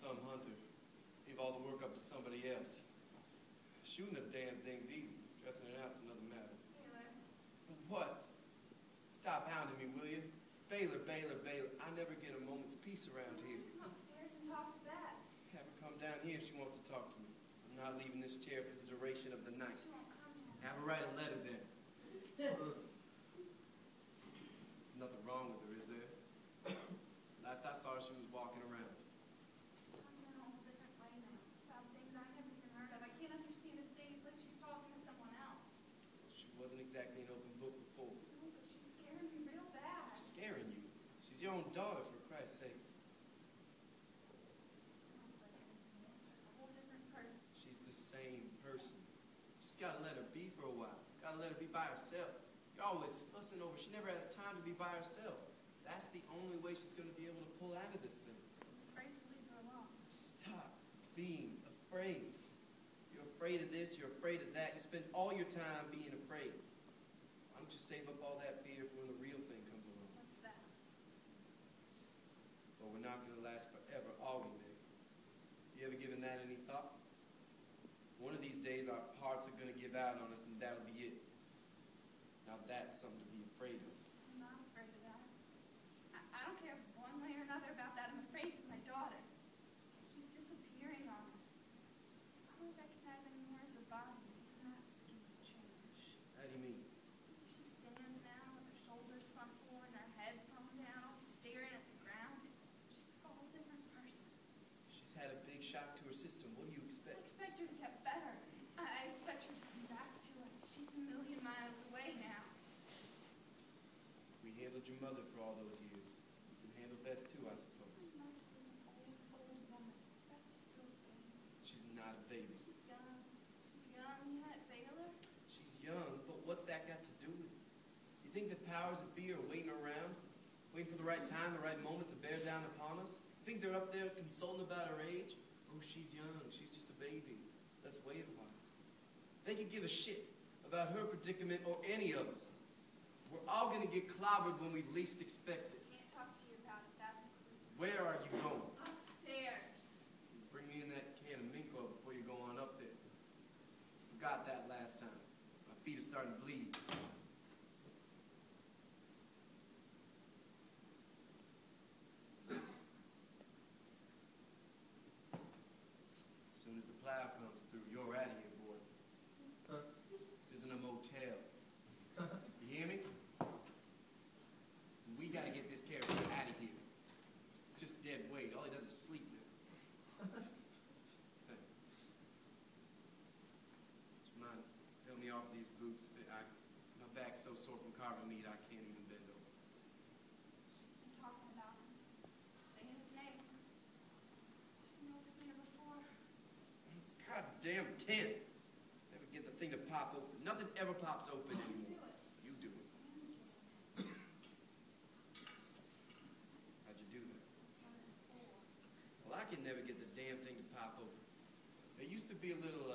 some hunter. Leave all the work up to somebody else. Shooting the damn thing's easy. Dressing it out's another matter. Baylor. What? Stop hounding me, will you? Baylor, Baylor, Baylor. I never get a moment's peace around here. Come upstairs and talk to Beth. Have her come down here if she wants to talk to me. I'm not leaving this chair for the duration of the night. She won't come down. Have her write a letter then. There's nothing wrong with her, is there? Last I saw her, she was walking around. She's talking in a whole different way now. About things I haven't even heard of. I can't understand a thing. It's like she's talking to someone else. She wasn't exactly an open book before. No, but she's scaring me real bad. Scaring you? She's your own daughter, for Christ's sake. A whole different person. She's the same person. Just gotta let her be for a while. Gotta let her be by herself. You're always fussing over. She never has time to be by herself. That's the only way she's gonna be able to pull out of this thing. I'm afraid to leave her alone. Stop being afraid. You're afraid of this, you're afraid of that. You spend all your time being afraid. Why don't you save up all that fear for when the real thing comes along? What's that? Well, we're not gonna last forever, are we, Meg? You ever given that any thought? One of these days, our hearts are gonna give out on us, and that'll be it. Now that's something to be afraid of. I'm not afraid of that. I don't care one way or another about that. I'm afraid for my daughter. She's disappearing on us. I don't recognize anymore as her body, and that's beginning to change. How do you mean? She stands now with her shoulders sunk forward and her head slung down, staring at the ground. She's a whole different person. She's had a big shock to her system. What do you I expect? expect her to get better. I expect her to come back to us. She's a million miles away now. We handled your mother for all those years. We can handle Beth too, I suppose. My mother was an old woman. Beth was still a baby. She's not a baby. She's young. She's young yet, Baylor. She's young, but what's that got to do with it? You think the powers that be are waiting around? Waiting for the right time, the right moment to bear down upon us? You think they're up there consulting about her age? Oh, she's young. She's just a baby. Let's wait a while. They could give a shit about her predicament or any of us. We're all going to get clobbered when we least expect it. I can't talk to you about it. That's clear. Where are you going? Upstairs. Bring me in that can of Minko before you go on up there. Forgot that last time. My feet are starting to bleed. As soon as the plow comes through, you're out of here, boy. This isn't a motel. You hear me? We gotta get this character out of here. It's just dead weight. All he does is sleep now. Hey. Come on, help me off these boots. My back's so sore from carving meat, I can't even bend over. She's been talking about him. Saying his name. Didn't know this man before. Goddamn tent. Never get the thing to pop open. Nothing ever pops open Do anymore. it. You do it. How'd you do that? Well, I can never get the damn thing to pop open. There used to be a little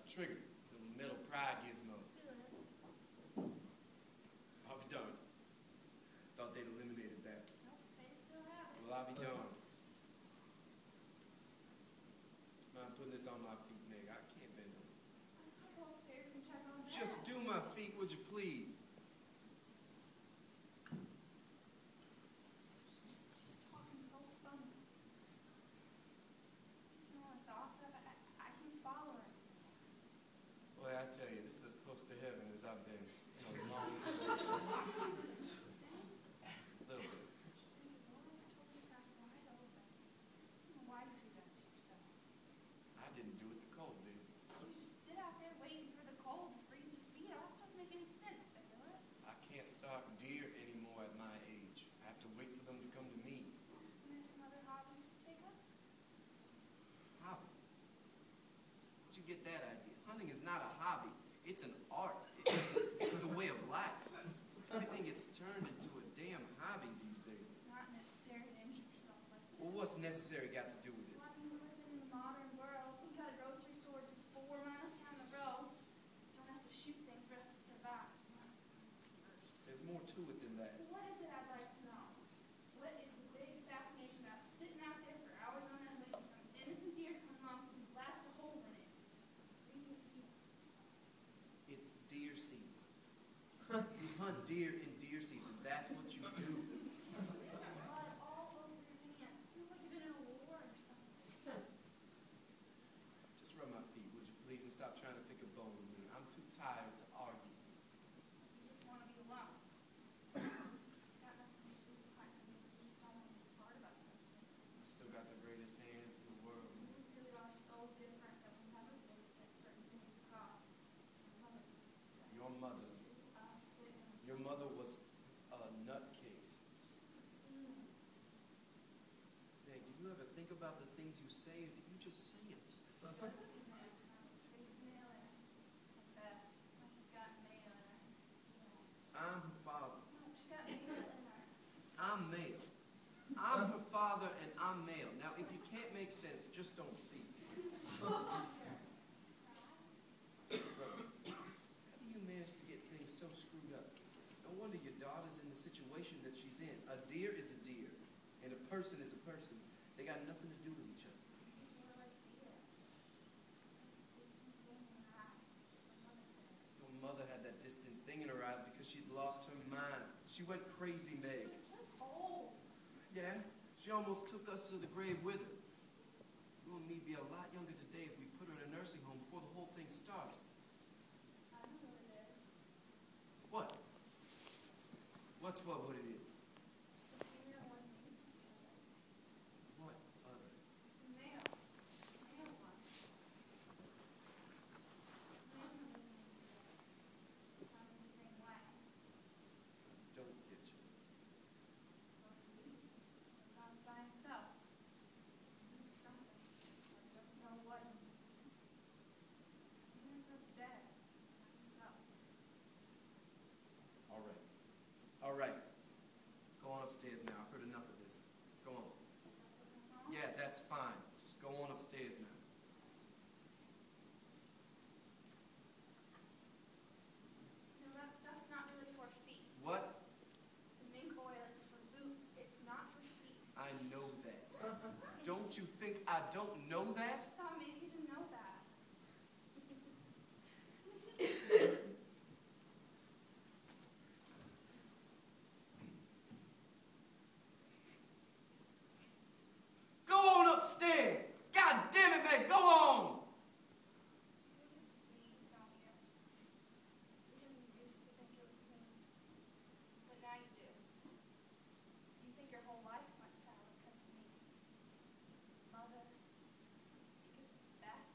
trigger, little metal pry gizmo. Let's do this. I'll be darned. Thought they'd eliminated that. Nope, they still have it. Well, I'll be darned. I'm putting this on my feet, Meg. I can't bend over. I'll go upstairs and check on Beth. Just do my feet, would you please? She's talking so funny. It's no her thoughts of it. I can follow her. Boy, I tell you, this is as close to heaven as I've been in a long time. A little bit. Why did you do that to yourself? I didn't do it, the cold did. You just sit out there waiting for the cold to freeze your feet off. Doesn't make any sense, Baylor. I can't stalk deer anymore at my age. I have to wait for them to come to me. Isn't there some other hobby you could take up? Hobby? Where'd you get that idea? Hunting is not a hobby. It's an art. It's a way of life. Everything gets turned into a damn hobby these days. It's not necessary to injure yourself like that. Well, what's necessary got to do with it? Why do you live in the modern world? You got a grocery store just 4 miles down the road. Don't have to shoot things for us to survive. There's more to it than that. What is it, I'd like to know? What is the big fascination about sitting out there for hours on end waiting for some alone. It's got nothing to do with heart. You just don't want to be part about something. You still got the greatest hands in the world. We really are so different that we'll never be able to get certain things across. My mother used to say. Your mother. Your mother was a nutcase. Hey, do you ever think about the things you say, or do you just say them? I'm her father. I'm male. I'm her father, and I'm male. Now, if you can't make sense, just don't speak. How do you manage to get things so screwed up? No wonder your daughter's in the situation that she's in. A deer is a deer, and a person is a person. They got nothing to do with each other. Your mother had that distant thing in her eyes because she'd lost her mind. She went crazy, Meg. Just old. Yeah, she almost took us to the grave with her. You and me'd be a lot younger today if we put her in a nursing home before the whole thing started. I know what it is. What? What's what it is? The female one needs to feel it. What other? The male. The male one. The male one doesn't need to feel it. Not in the same way. Don't get you. So he leaves. Goes on by himself. He needs something. But he doesn't know what he needs. He ends up dead. By himself. All right. All right. Go on upstairs now. I've heard enough of this. Go on. Yeah, that's fine. Just go on upstairs now. No, that stuff's not really for feet. What? The mink oil is for boots. It's not for feet. I know that. Don't you think I don't know I that? just thought maybe you didn't know that. Go on upstairs! God damn it, man! Go on! You think it's me, don't you? You didn't used to think it was me. But now you do. You think your whole life went sour because of me. Because of Mother. Because of Beth.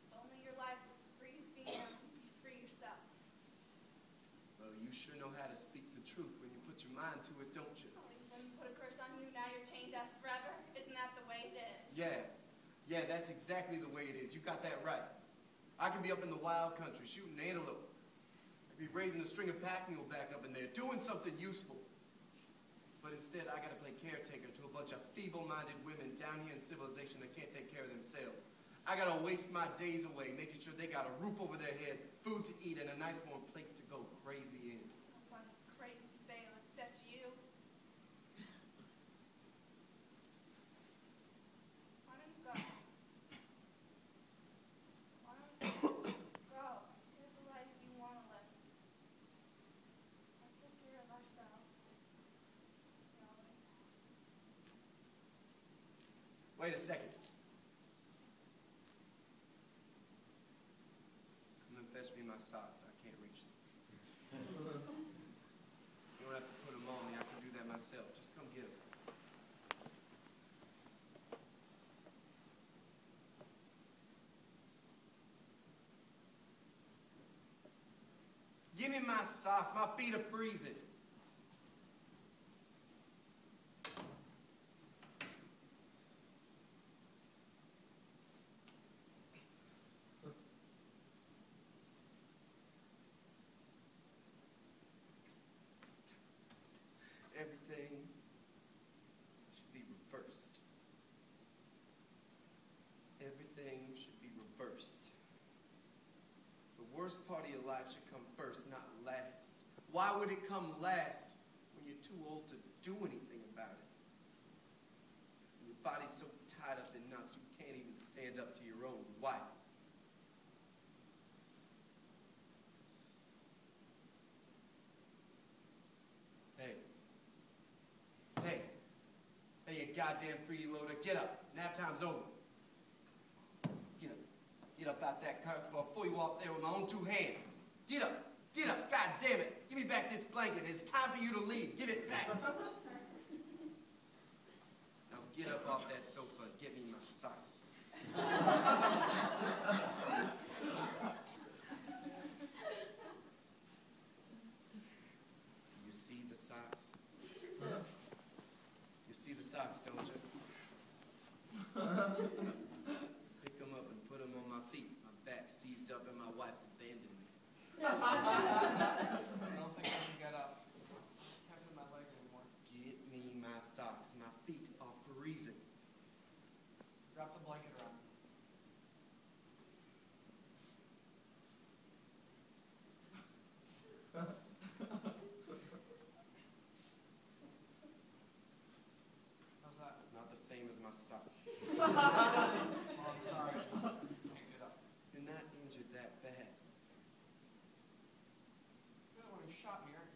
If only your life was free females, you'd be free yourself. Well, you sure know how to speak the truth when you put your mind to it, don't you? All these women put a curse on you, now you're chained to us forever. Isn't that the way it is? Yeah, that's exactly the way it is. You got that right. I could be up in the wild country shooting antelope. I could be raising a string of pack mule back up in there, doing something useful. But instead, I gotta play caretaker to a bunch of feeble-minded women down here in civilization that can't take care of themselves. I gotta waste my days away making sure they got a roof over their head, food to eat, and a nice warm place to go crazy in. No one is crazy, Bale, except you. Why don't you go? Why don't you just go? Live the life you want to live. Let's take care of ourselves. We always have. Wait a second. Come and fetch me my socks. I can't reach them. You don't have to put them on me. I can do that myself. Just come get them. Give me my socks. My feet are freezing. Everything should be reversed. Everything should be reversed. The worst part of your life should come first, not last. Why would it come last when you're too old to do anything about it? Your body's so tied up in knots you can't even stand up to your own wife. Hey, you goddamn freeloader, get up. Nap time's over. Get up. Get up out that couch before I pull you off there with my own two hands. Get up. Get up, God damn it. Give me back this blanket. It's time for you to leave. Give it back. Now get up off that sofa and get me my socks. You see the socks? You see the socks, don't you? Pick them up and put them on my feet. My back's seized up and my wife's abandoned me. I don't think I can get up. I can't feel my leg anymore. Get me my socks. My feet are freezing. Wrap the blanket around. How's that? Not the same as my socks. Oh, I'm sorry. I just can't get up. You're not injured that bad. You're the one who shot me, right?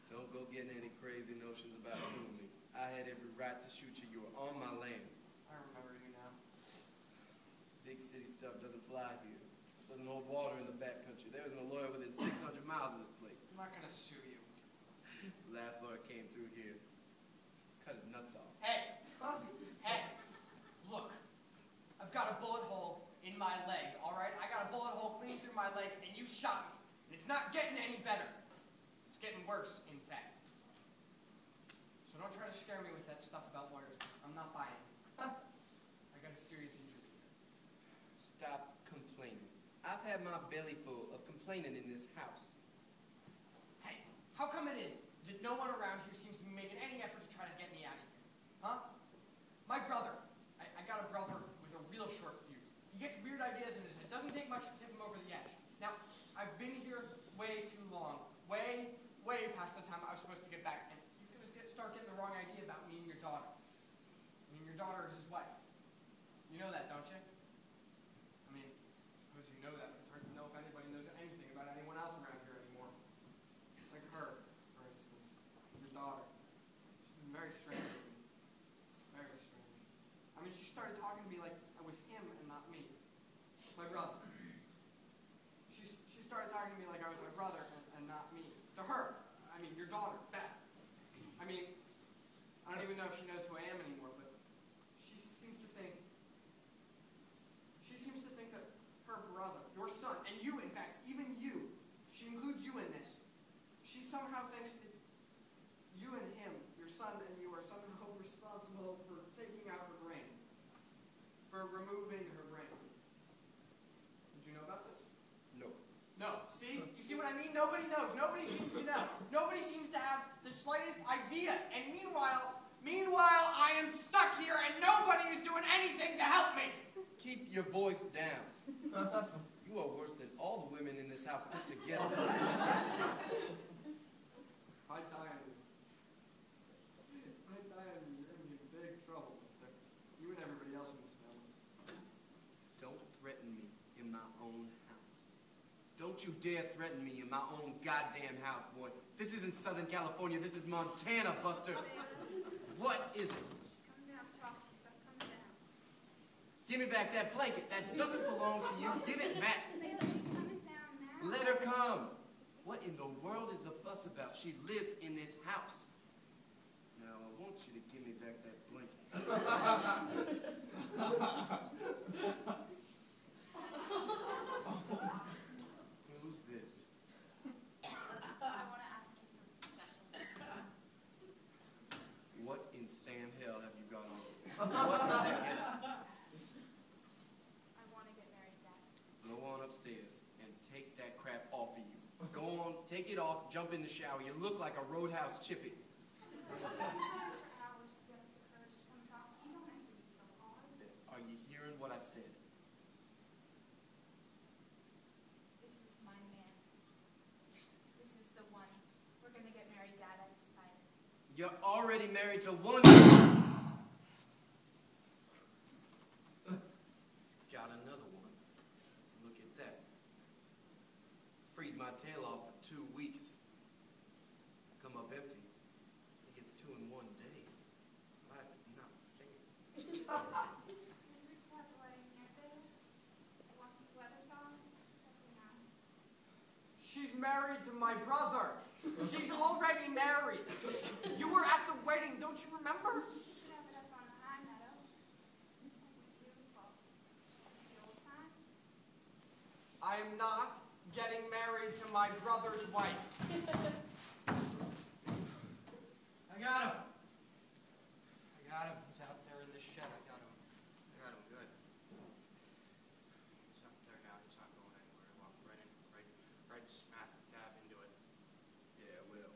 Don't go getting any crazy notions about suing me. I had every right to shoot you. You were on my land. I remember you now. Big city stuff doesn't fly here. Doesn't hold water in the backcountry. There isn't a lawyer within 600 miles of this place. I'm not gonna sue you. The last lawyer came through here. Cut his nuts off. Hey! Hey! Look, I've got a bullet hole in my leg, alright? I got a bullet hole clean through my leg, and you shot me. And it's not getting any better. It's getting worse, in fact. So don't try to scare me with that stuff about lawyers. I'm not buying it. I got a serious injury here. Stop complaining. I've had my belly full of complaining in this house. Hey, how come it is that no one around here seems to be making any effort to try to get me out of here? Huh? My brother. I got a brother with a real short fuse. He gets weird ideas in his head. It doesn't take much to tip him over the edge. Now, I've been here way too long. Way past the time I was supposed to get back. And he's going to start getting the wrong idea about me and your daughter. I mean, your daughter is his wife. You know that, don't you? I mean, I suppose you know that, but it's hard to know if anybody knows anything about anyone else around here anymore. Like her, for instance. Your daughter. She's been very strange to me. Very strange. I mean, she started talking to me like I was him and not me. My brother. She started talking to me like I was my brother and not me. To her. I mean, your daughter, Beth. I mean, I don't even know if she knows who I am anymore, but she seems to think that her brother, your son, and you, in fact, even you, she includes you in this. She somehow thinks that you and him, your son and you, are somehow responsible for taking out her brain, for removing her brain. Did you know about this? No. No. See? You see what I mean? Nobody knows. Nobody seems to know. Nobody seems to have the slightest idea. And meanwhile, I am stuck here and nobody is doing anything to help me. Keep your voice down. You are worse than all the women in this house put together. I die on you. You're going to be in big trouble, mister. You and everybody else in this family. Don't threaten me in my own house. Don't you dare threaten me in my own goddamn house, boy. This isn't Southern California. This is Montana, Buster. What is it? She's coming down to talk to you. Let's come down. Give me back that blanket. That doesn't belong to you. Give it back. Layla, she's coming down now. Let her come. What in the world is the fuss about? She lives in this house. Now, I want you to give me back that blanket. Who's this? I want to ask you something special. What in Sam hell have you got on? What is that get? I want to get married, Dad. Go on upstairs and take that crap off of you. Go on, take it off, jump in the shower. You look like a roadhouse chippy. For hours to get up the courage to come talk to you. You don't have to be so hard. Are you hearing what I said? This is my man. This is the one. We're going to get married, Dad. I've decided. You're already married to one. He's got another one. Look at that. Freeze my tail off for 2 weeks. Come up empty. He gets 2 in 1 day. Life is not fair. That wedding here, babe. Once the weather thaws, that'd be nice. married to my brother. She's already married. You were at the wedding, don't you remember? You could have it up on a high meadow. It was beautiful. The old times. I am not getting married to my brother's wife. I got him. He's out there in this shed. I got him good. He's up there now. He's not going anywhere. I walked right smack dab into it. Yeah, well,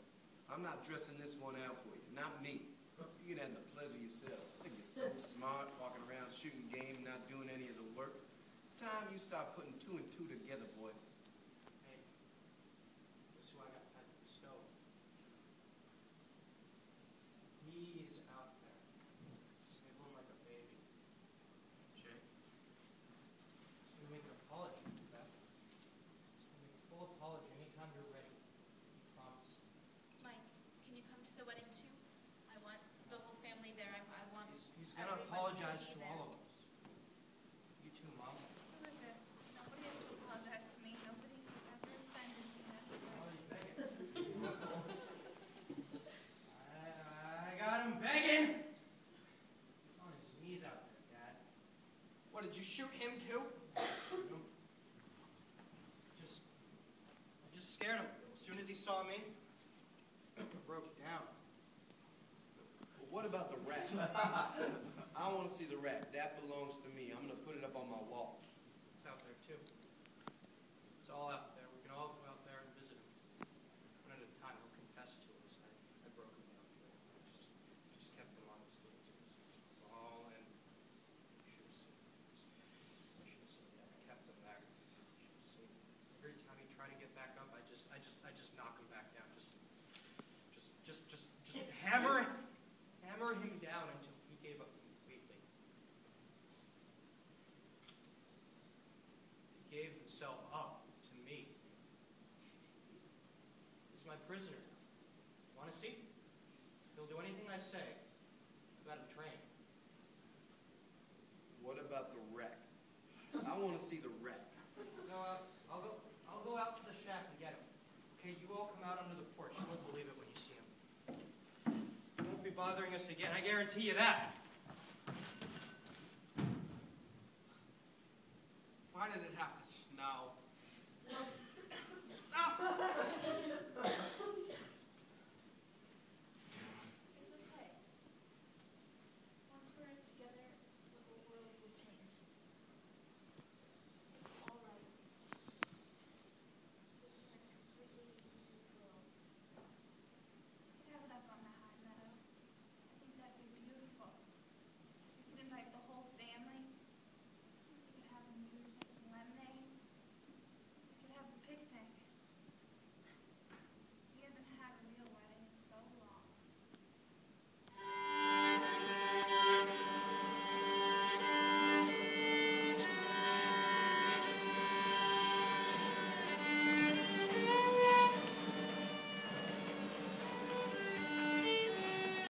I'm not dressing this one out for you. Not me. You can have the pleasure yourself. I think you're so smart, walking around shooting game, not doing any of the work. It's time you start putting 2 and 2 together, boy. Hey, guess who I got tied to the stove? He's out there, sniffling like a baby. Jake, he's gonna make an apology for that. He's gonna make a full apology anytime you're ready. He promised. Mike, can you come to the wedding too? I want the whole family there. I want He's gonna everybody apologize be to there. all of us. You too, Mom. Listen, nobody has to apologize to me. Nobody has ever offended me. Oh, you begging? I got him begging. He's on his knees out there, Dad. What, did you shoot him too? Nope. I just scared him. As soon as he saw me, he broke down. Well, what about the rat? I want to see the rat. That belongs to me. I'm going to put it up on my wall. It's out there too. It's all out there. We can all go out there and visit him. One at a time. He'll confess to us. I broke him down. Just kept him on his knees. It was all in. You should have seen. I should have seen that. I kept him there. You should have seen. Every time he tried to get back up, I just knock him back down. Just hammer him down until he gave up completely. He gave himself up to me. He's my prisoner now. Want to see? He'll do anything I say. I've got him trained. What about the wreck? I want to see the wreck. I'll go out to the shack and get him. Okay, you all come out under the porch. You won't believe it when you see him. He won't be bothering us again. I guarantee you that. Why did it have to snow? Ah!